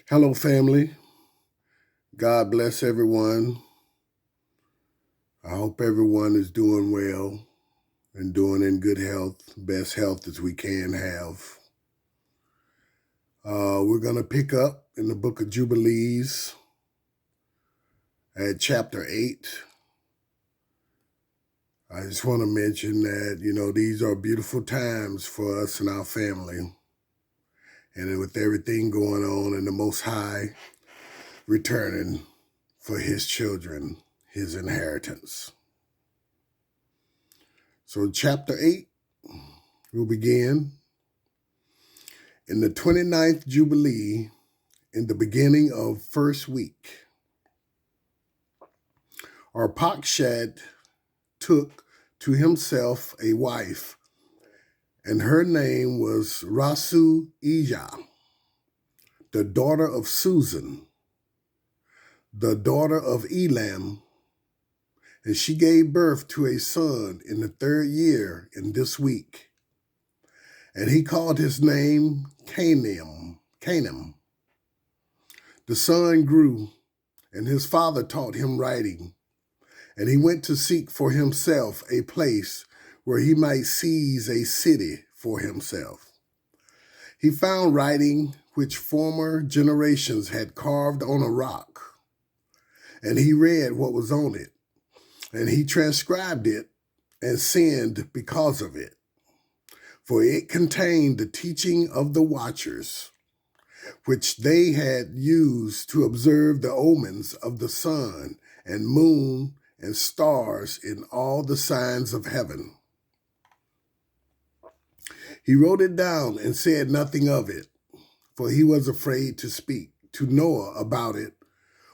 Hello, family. God bless everyone. I hope everyone is doing well and doing in good health, best health as we can have. We're going to pick up in the book of Jubilees at chapter 8. I just want to mention that, these are beautiful times for us and our family. And with everything going on and the Most High returning for his children, his inheritance. So chapter 8 will begin. In the 29th Jubilee, in the beginning of first week, Arpachshad took to himself a wife, and her name was Rasu Ijah, the daughter of Susan, the daughter of Elam, and she gave birth to a son in the 3rd year in this week. And he called his name Canaan. The son grew, and his father taught him writing. And he went to seek for himself a place where he might seize a city for himself. He found writing which former generations had carved on a rock, and he read what was on it, and he transcribed it and sinned because of it. For it contained the teaching of the watchers, which they had used to observe the omens of the sun and moon and stars in all the signs of heaven. He wrote it down and said nothing of it, for he was afraid to speak to Noah about it,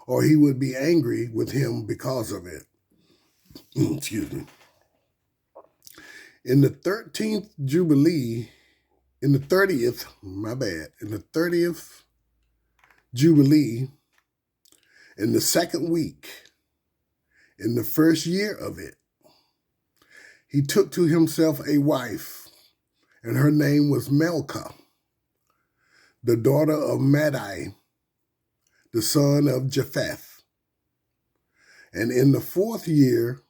or he would be angry with him because of it. Excuse me. In the 30th Jubilee, in the 30th Jubilee, in the 2nd week, in the 1st year of it, he took to himself a wife, and her name was Melka, the daughter of Madai, the son of Japheth. And in the 4th year,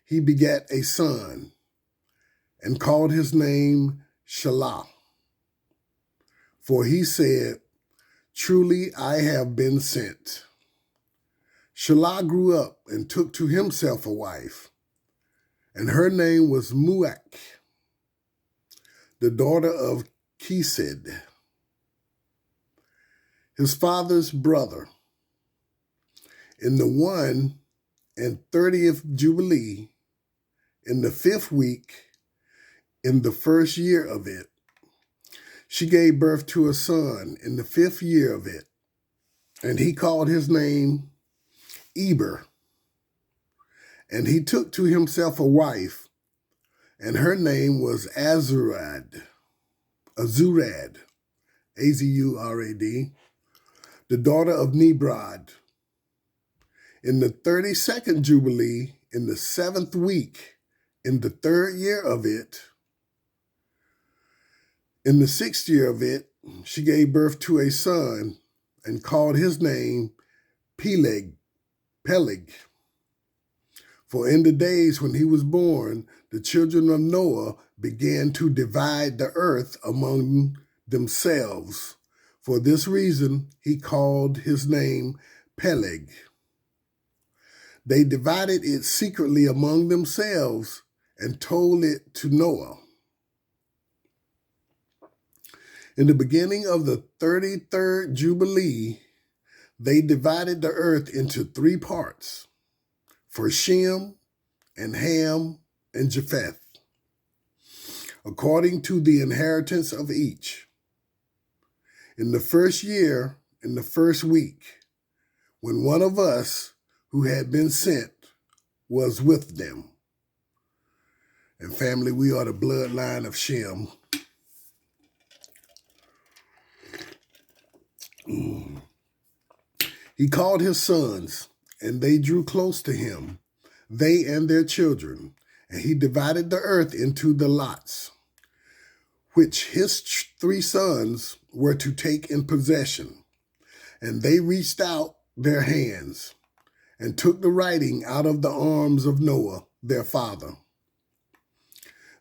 he begat a son, and called his name Shelah. For he said, "Truly I have been sent." Shelah grew up and took to himself a wife, and her name was Muach, the daughter of Kesed, his father's brother. In the 31st Jubilee, in the 5th week, in the 1st year of it, she gave birth to a son in the 5th year of it, and he called his name Eber. And he took to himself a wife, and her name was Azurad, Azurad, the daughter of Nebrod. In the 32nd Jubilee, in the 7th week, in the 3rd year of it, in the 6th year of it, she gave birth to a son and called his name Peleg. For in the days when he was born, the children of Noah began to divide the earth among themselves. For this reason, he called his name Peleg. They divided it secretly among themselves and told it to Noah. In the beginning of the 33rd Jubilee, they divided the earth into 3 parts, for Shem and Ham and Japheth, according to the inheritance of each. In the 1st year, in the 1st week, when one of us who had been sent was with them. And family, we are the bloodline of Shem. He called his sons, and they drew close to him, they and their children, and he divided the earth into the lots, which his 3 sons were to take in possession. And they reached out their hands and took the writing out of the arms of Noah, their father.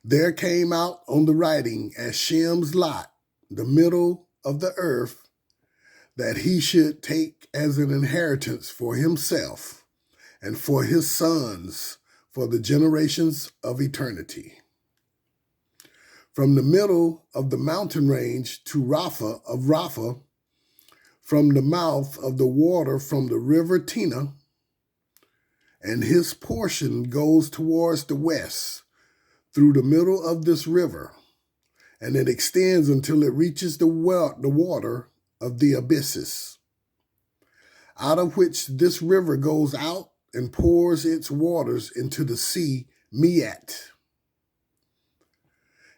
There came out on the writing as Shem's lot, the middle of the earth, that he should take as an inheritance for himself and for his sons for the generations of eternity. From the middle of the mountain range to Rapha, from the mouth of the water from the river Tina, and his portion goes towards the west through the middle of this river, and it extends until it reaches the water of the abysses, out of which this river goes out and pours its waters into the sea Miat.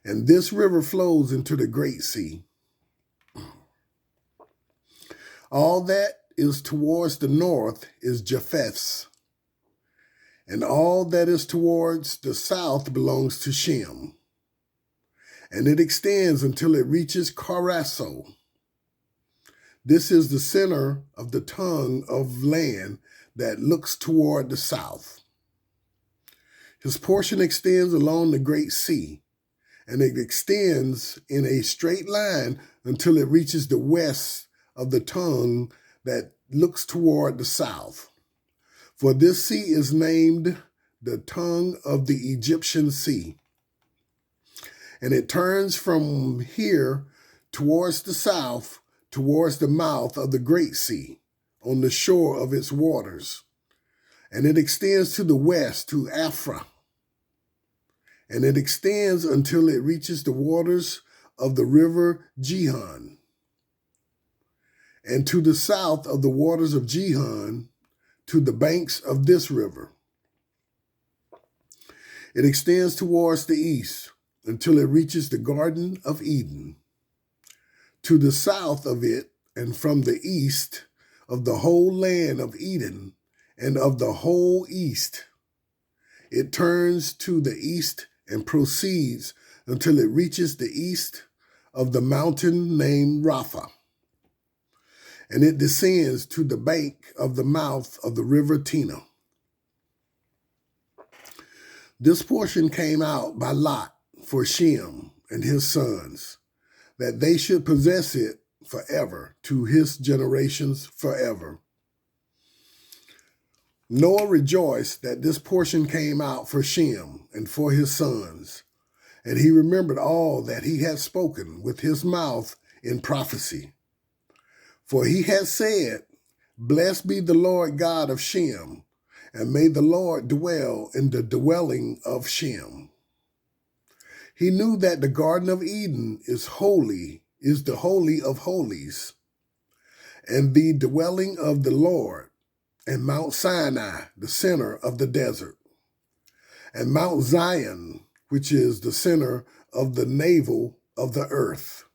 And this river flows into the great sea. All that is towards the north is Japheth's, and all that is towards the south belongs to Shem. And it extends until it reaches Carasso. This is the center of the tongue of land that looks toward the south. His portion extends along the great sea, and it extends in a straight line until it reaches the west of the tongue that looks toward the south. For this sea is named the tongue of the Egyptian sea. And it turns from here towards the south, towards the mouth of the great sea, on the shore of its waters. And it extends to the west to Afra. And it extends until it reaches the waters of the river Gihon. And to the south of the waters of Gihon, to the banks of this river. It extends towards the east until it reaches the Garden of Eden. To the south of it, and from the east of the whole land of Eden and of the whole east, it turns to the east and proceeds until it reaches the east of the mountain named Rapha. And it descends to the bank of the mouth of the river Tina. This portion came out by lot for Shem and his sons, that they should possess it forever, to his generations forever. Noah rejoiced that this portion came out for Shem and for his sons, and he remembered all that he had spoken with his mouth in prophecy. For he had said, "Blessed be the Lord God of Shem, and may the Lord dwell in the dwelling of Shem." He knew that the Garden of Eden is the holy of holies, and the dwelling of the Lord, and Mount Sinai, the center of the desert, and Mount Zion, which is the center of the navel of the earth.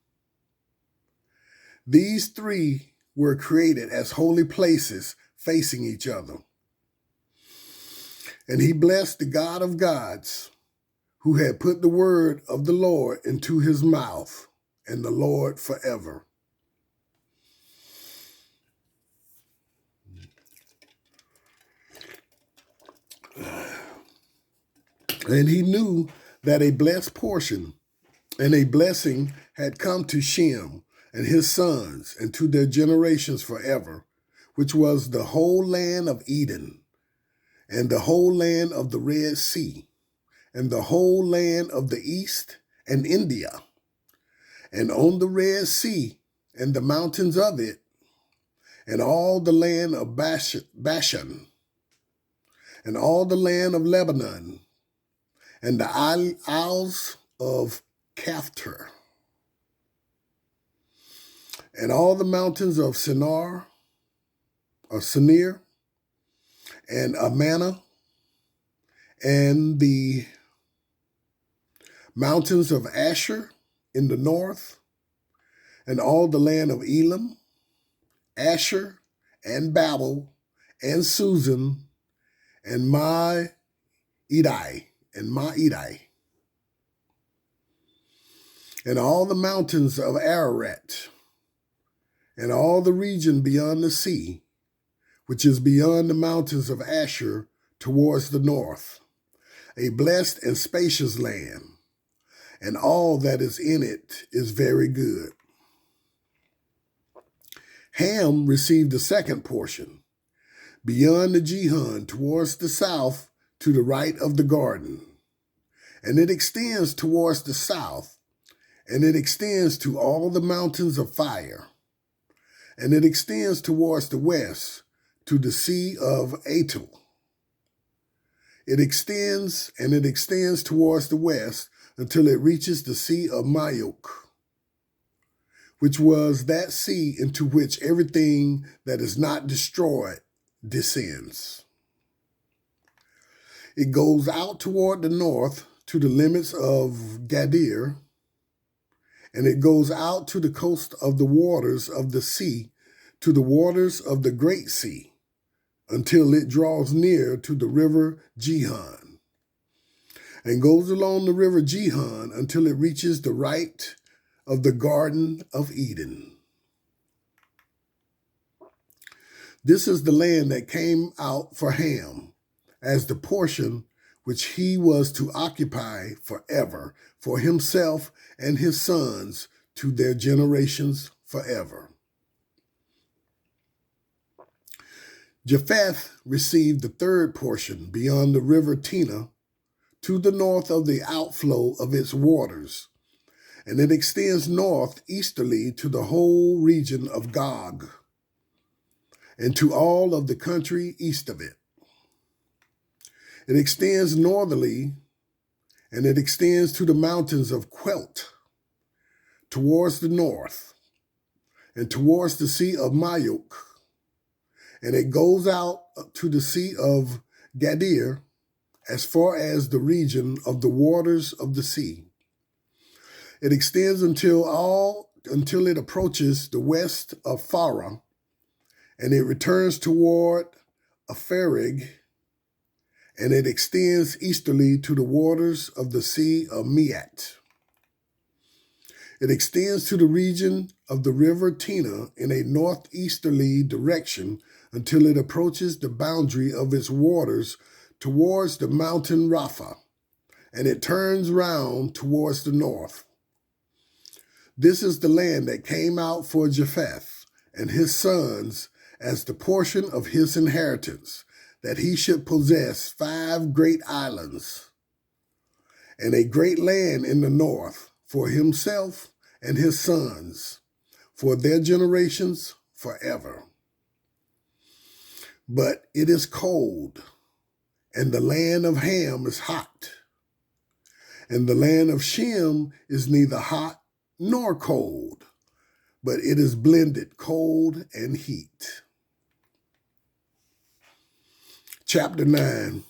These three were created as holy places facing each other. And he blessed the God of gods, who had put the word of the Lord into his mouth, and the Lord forever. And he knew that a blessed portion and a blessing had come to Shem and his sons and to their generations forever, which was the whole land of Eden, and the whole land of the Red Sea, and the whole land of the east and India, and on the Red Sea and the mountains of it, and all the land of Bashan, and all the land of Lebanon, and the isles of Caphtor, and all the mountains of Sinir, and Amana, and the mountains of Asher in the north, and all the land of Elam, Asher, and Babel, and Susan, and Maedai, and all the mountains of Ararat, and all the region beyond the sea, which is beyond the mountains of Asher towards the north, a blessed and spacious land, and all that is in it is very good. Ham received the second portion, beyond the Gihon towards the south to the right of the garden, and it extends towards the south, and it extends to all the mountains of fire, and it extends towards the west to the sea of Atul. It extends and it extends towards the west until it reaches the sea of Mayuk, which was that sea into which everything that is not destroyed descends. It goes out toward the north to the limits of Gadir, and it goes out to the coast of the waters of the sea, to the waters of the great sea, until it draws near to the river Gihon, and goes along the river Gihon until it reaches the right of the Garden of Eden. This is the land that came out for Ham as the portion which he was to occupy forever for himself and his sons to their generations forever. Japheth received the third portion beyond the river Tina to the north of the outflow of its waters, and it extends northeasterly to the whole region of Gog and to all of the country east of it. It extends northerly, and it extends to the mountains of Quelt towards the north and towards the sea of Mayuk, and it goes out to the sea of Gadir as far as the region of the waters of the sea. It extends until it approaches the west of Farah, and it returns toward Apharig, and it extends easterly to the waters of the sea of Miat. It extends to the region of the river Tina in a northeasterly direction until it approaches the boundary of its waters towards the mountain Rapha, and it turns round towards the north. This is the land that came out for Japheth and his sons as the portion of his inheritance, that he should possess 5 great islands and a great land in the north for himself and his sons, for their generations forever. But it is cold, and the land of Ham is hot, and the land of Shem is neither hot nor cold, but it is blended cold and heat. Chapter 9.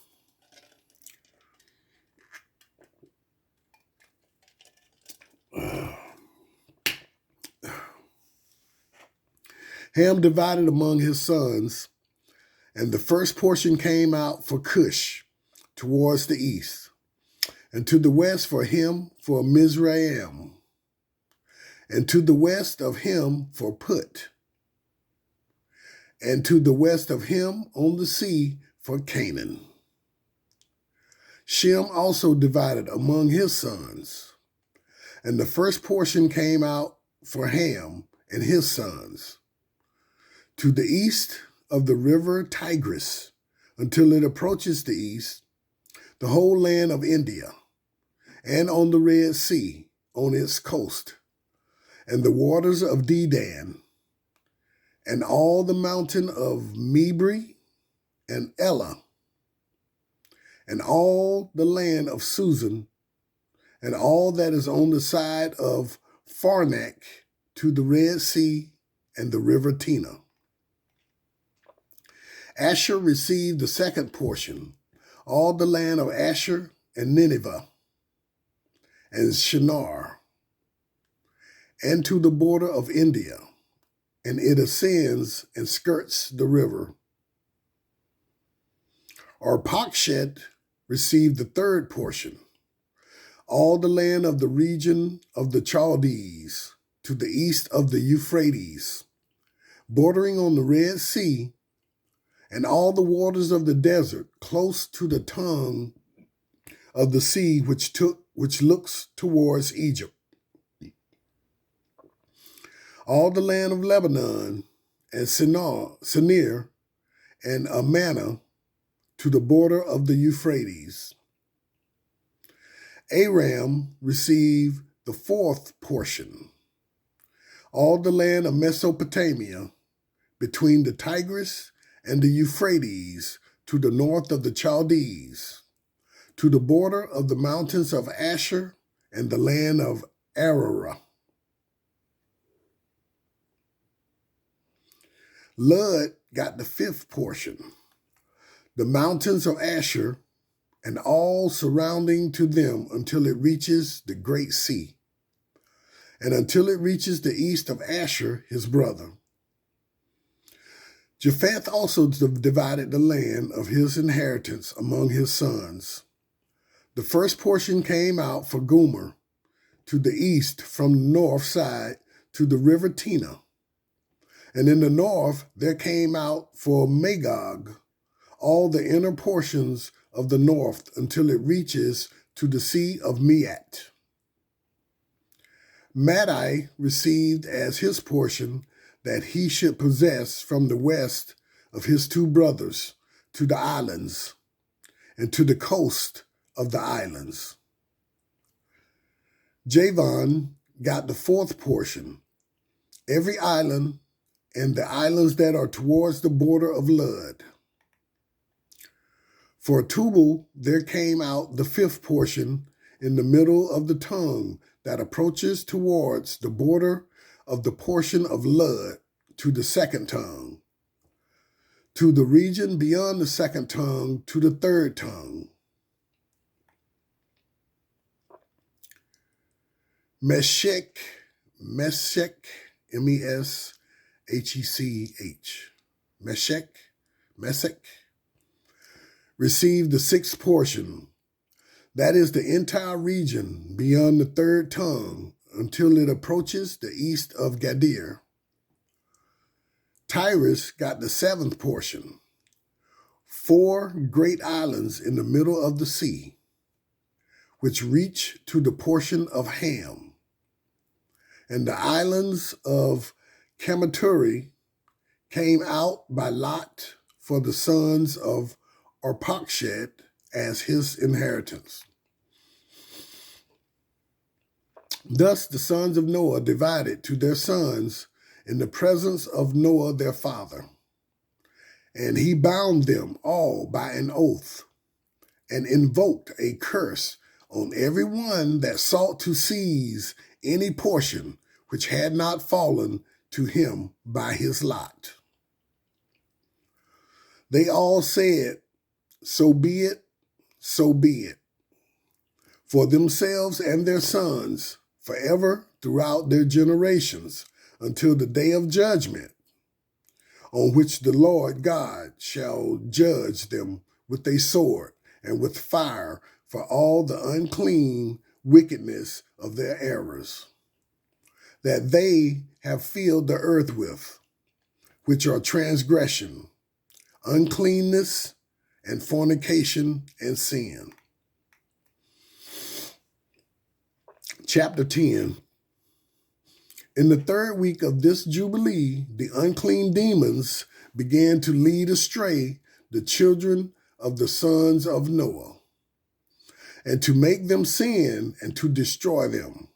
Ham divided among his sons, and the first portion came out for Cush towards the east, and to the west for him for Mizraim, and to the west of him for Put, and to the west of him on the sea for Canaan. Shem also divided among his sons, and the first portion came out for Ham and his sons, to the east of the river Tigris, until it approaches the east, the whole land of India, and on the Red Sea on its coast, and the waters of Dedan, and all the mountain of Mibri and Elah, and all the land of Susan, and all that is on the side of Farnak to the Red Sea and the river Tina. Asher received the second portion, all the land of Asher and Nineveh and Shinar, and to the border of India, and it ascends and skirts the river. Arpachshad received the third portion, all the land of the region of the Chaldees, to the east of the Euphrates, bordering on the Red Sea, and all the waters of the desert close to the tongue of the sea which looks towards Egypt. All the land of Lebanon and Sinir and Amana to the border of the Euphrates. Aram received the fourth portion. All the land of Mesopotamia between the Tigris and the Euphrates to the north of the Chaldees, to the border of the mountains of Asher and the land of Ararat. Lud got the fifth portion, the mountains of Asher and all surrounding to them until it reaches the great sea, and until it reaches the east of Asher, his brother. Japheth also divided the land of his inheritance among his sons. The first portion came out for Gomer to the east from the north side to the river Tina. And in the north there came out for Magog all the inner portions of the north until it reaches to the sea of Meat. Madai received as his portion that he should possess from the west of his two brothers to the islands and to the coast of the islands. Javan got the fourth portion, every island and the islands that are towards the border of Lud. For Tubal there came out the fifth portion in the middle of the tongue that approaches towards the border of the portion of Lud to the second tongue, to the region beyond the second tongue to the third tongue. Meshech, Meshech, Meshech, received the sixth portion, that is the entire region beyond the third tongue until it approaches the east of Gadir. Tyrus got the seventh portion, 4 great islands in the middle of the sea, which reach to the portion of Ham, and the islands of Kamaturi came out by lot for the sons of Arpachshad as his inheritance. Thus the sons of Noah divided to their sons in the presence of Noah their father. And he bound them all by an oath and invoked a curse on every one that sought to seize any portion which had not fallen to him by his lot. They all said, so be it, so be it, for themselves and their sons forever throughout their generations until the day of judgment, on which the Lord God shall judge them with a sword and with fire for all the unclean wickedness of their errors, that they have filled the earth with, which are transgression, uncleanness, and fornication and sin. Chapter 10. In the third week of this Jubilee, the unclean demons began to lead astray the children of the sons of Noah, and to make them sin and to destroy them.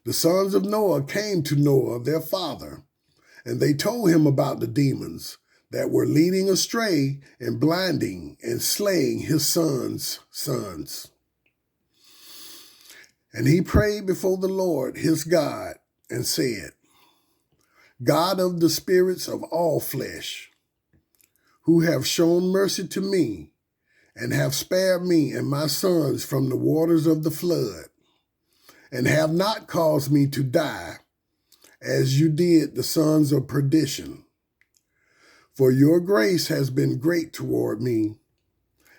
The sons of Noah came to Noah, their father, and they told him about the demons that were leading astray and blinding and slaying his sons' sons. And he prayed before the Lord his God and said, God of the spirits of all flesh, who have shown mercy to me and have spared me and my sons from the waters of the flood, and have not caused me to die, as you did the sons of perdition. For your grace has been great toward me,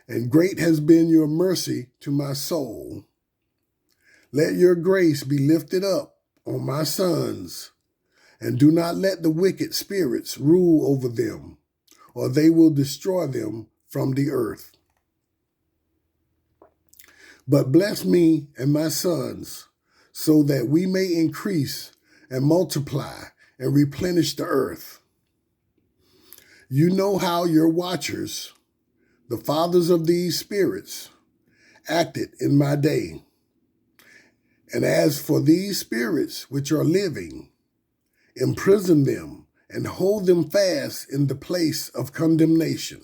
and great has been your mercy to my soul. Let your grace be lifted up on my sons, and do not let the wicked spirits rule over them, or they will destroy them from the earth. But bless me and my sons, so that we may increase and multiply and replenish the earth. You know how your watchers, the fathers of these spirits, acted in my day. And as for these spirits which are living, imprison them and hold them fast in the place of condemnation.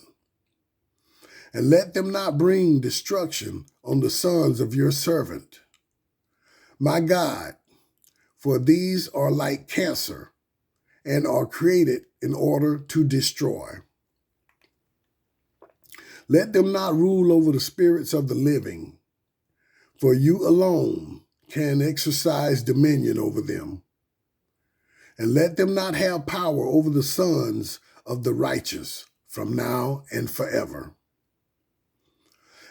And let them not bring destruction on the sons of your servant. My God, for these are like cancer and are created in order to destroy. Let them not rule over the spirits of the living, for you alone can exercise dominion over them. And let them not have power over the sons of the righteous from now and forever.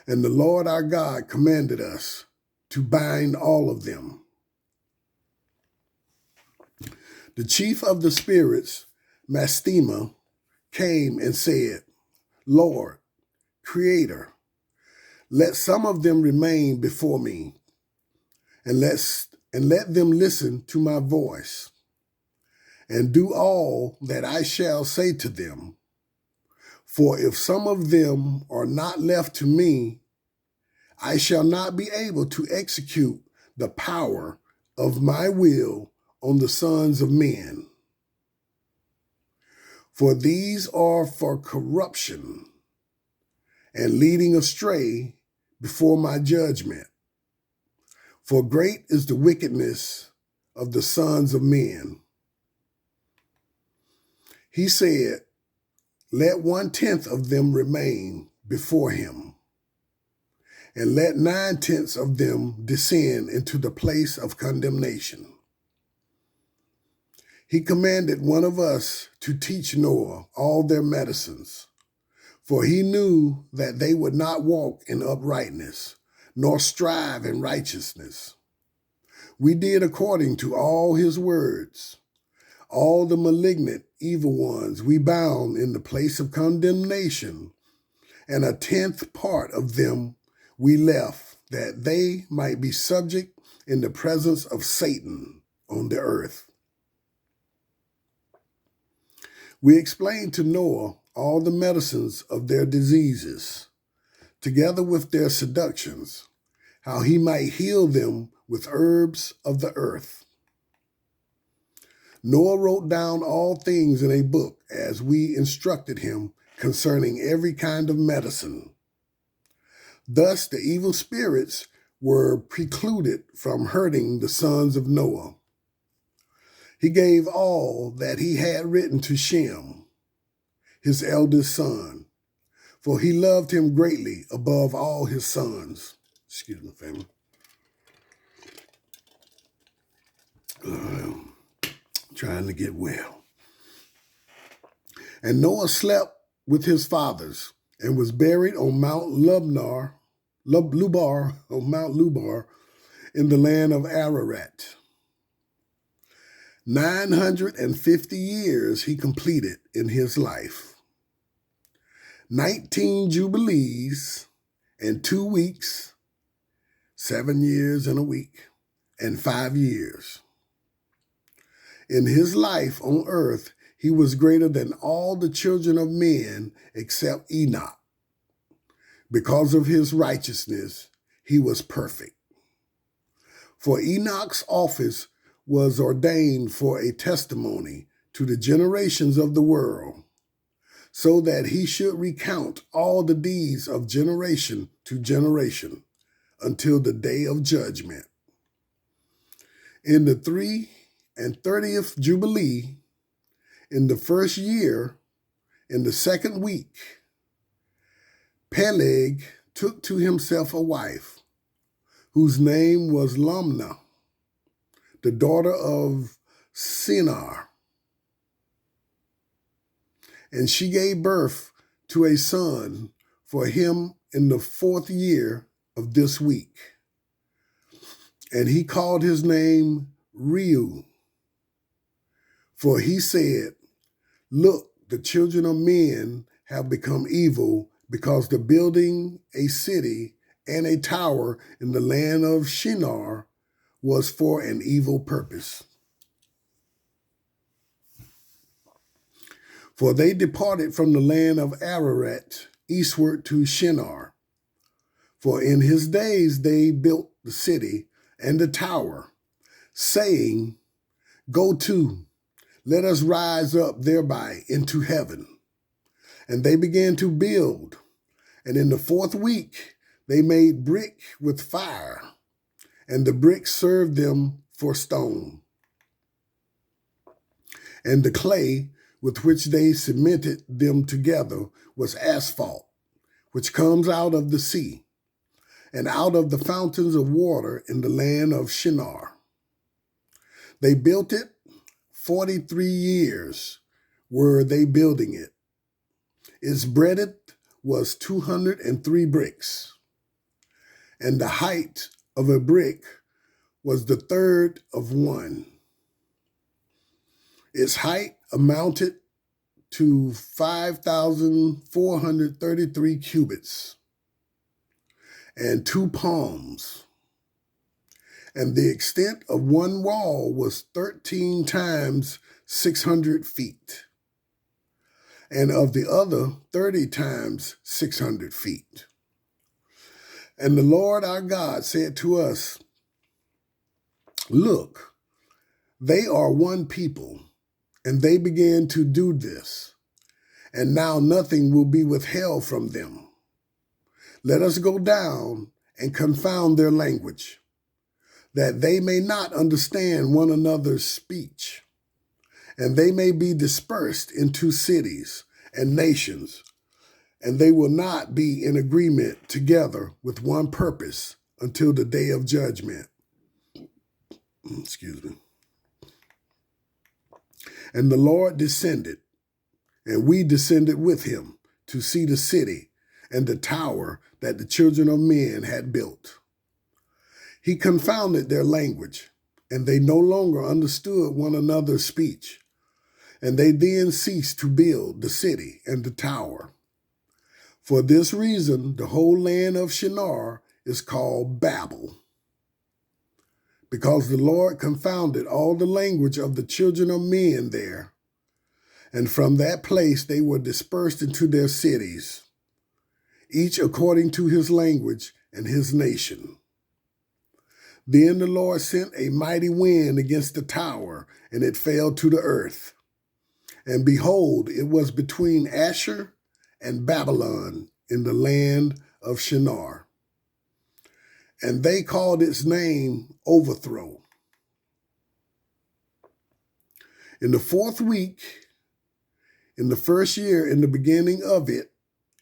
And the Lord our God commanded us to bind all of them. The chief of the spirits, Mastema, came and said, Lord, Creator, let some of them remain before me, and let them listen to my voice, and do all that I shall say to them. For if some of them are not left to me, I shall not be able to execute the power of my will on the sons of men. For these are for corruption and leading astray before my judgment. For great is the wickedness of the sons of men. He said, let 1/10 of them remain before him, and let 9/10 of them descend into the place of condemnation. He commanded one of us to teach Noah all their medicines, for he knew that they would not walk in uprightness, nor strive in righteousness. We did according to all his words. All the malignant evil ones we bound in the place of condemnation, and 1/10 part of them we left, that they might be subject in the presence of Satan on the earth. We explained to Noah all the medicines of their diseases, together with their seductions, how he might heal them with herbs of the earth. Noah wrote down all things in a book as we instructed him concerning every kind of medicine. Thus the evil spirits were precluded from hurting the sons of Noah. He gave all that he had written to Shem, his eldest son, for he loved him greatly above all his sons. Excuse me, family. Trying to get well. And Noah slept with his fathers and was buried on Mount Lubar, in the land of Ararat. 950 years he completed in his life. 19 jubilees and 2 weeks, 7 years and a week, and 5 years. In his life on earth, he was greater than all the children of men except Enoch. Because of his righteousness, he was perfect. For Enoch's office was ordained for a testimony to the generations of the world, so that he should recount all the deeds of generation to generation until the day of judgment. In the 33rd Jubilee, in the first year, in the second week, Peleg took to himself a wife, whose name was Lamna, the daughter of Sinar. And she gave birth to a son for him in the 4th year of this week. And he called his name Reu, For he said, look, the children of men have become evil because the building a city and a tower in the land of Shinar was for an evil purpose. For they departed from the land of Ararat eastward to Shinar. For in his days they built the city and the tower, saying, go to, let us rise up thereby into heaven. And they began to build. And in the 4th week, they made brick with fire, and the brick served them for stone. And the clay with which they cemented them together was asphalt, which comes out of the sea, and out of the fountains of water in the land of Shinar. They built it 43 years were they building it. Its breadth was 203 bricks, and the height of a brick was the third of one. Its height amounted to 5,433 cubits and 2 palms. And the extent of one wall was 13 times 600 feet, and of the other 30 times 600 feet. And the Lord our God said to us, look, they are one people, and they began to do this, and now nothing will be withheld from them. Let us go down and confound their language, that they may not understand one another's speech, and they may be dispersed into cities and nations, and they will not be in agreement together with one purpose until the day of judgment. Excuse me. And the Lord descended, and we descended with him to see the city and the tower that the children of men had built. He confounded their language, and they no longer understood one another's speech. And they then ceased to build the city and the tower. For this reason, the whole land of Shinar is called Babel, because the Lord confounded all the language of the children of men there. And from that place they were dispersed into their cities, each according to his language and his nation. Then the Lord sent a mighty wind against the tower, and it fell to the earth. And behold, it was between Asher and Babylon in the land of Shinar. And they called its name Overthrow. In the 4th week, in the 1st year, in the beginning of it,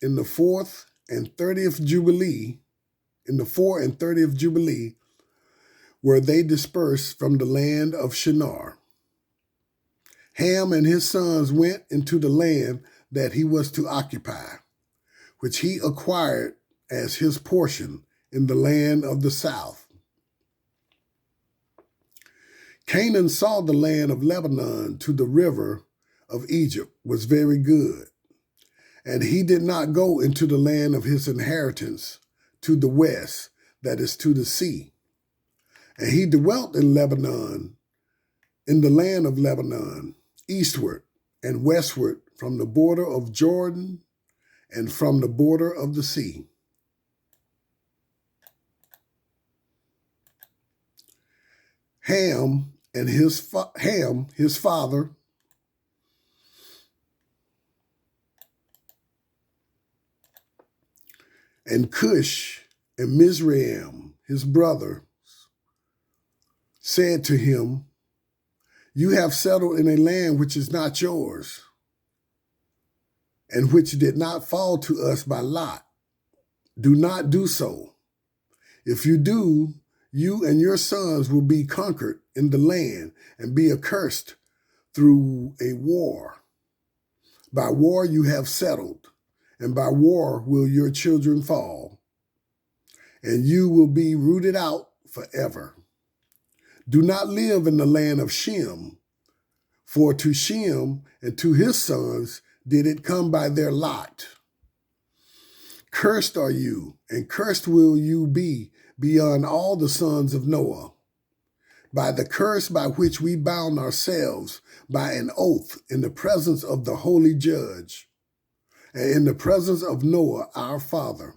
in the 4th and 30th Jubilee, were they dispersed from the land of Shinar. Ham and his sons went into the land that he was to occupy, which he acquired as his portion in the land of the south. Canaan saw the land of Lebanon to the river of Egypt was very good, and he did not go into the land of his inheritance to the west, that is to the sea. And he dwelt in Lebanon, in the land of Lebanon, eastward and westward from the border of Jordan and from the border of the sea. Ham, his father, and Cush and Mizraim, his brother, said to him, you have settled in a land which is not yours, and which did not fall to us by lot. Do not do so. If you do, you and your sons will be conquered in the land and be accursed through a war. By war you have settled, and by war will your children fall, and you will be rooted out forever. Do not live in the land of Shem, For to Shem and to his sons did it come by their lot. Cursed are you, and cursed will you be beyond all the sons of Noah, by the curse by which we bound ourselves by an oath in the presence of the holy judge, and in the presence of Noah our father.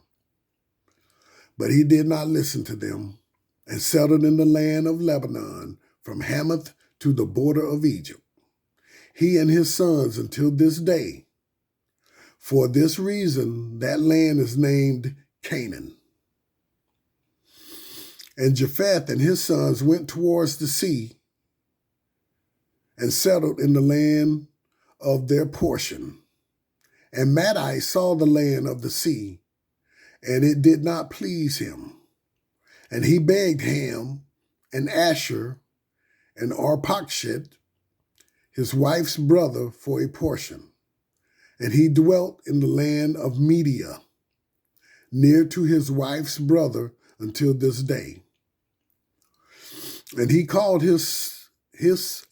But he did not listen to them, and settled in the land of Lebanon, from Hamath to the border of Egypt, he and his sons until this day. For this reason, that land is named Canaan. And Japheth and his sons went towards the sea and settled in the land of their portion. And Madai saw the land of the sea, and it did not please him. And he begged Ham and Asher and Arpachshad, his wife's brother, for a portion. And he dwelt in the land of Media, near to his wife's brother until this day. And he called his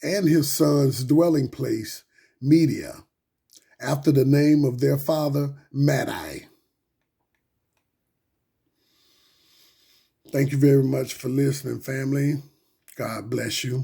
and his son's dwelling place Media, after the name of their father Madai. Thank you very much for listening, family. God bless you.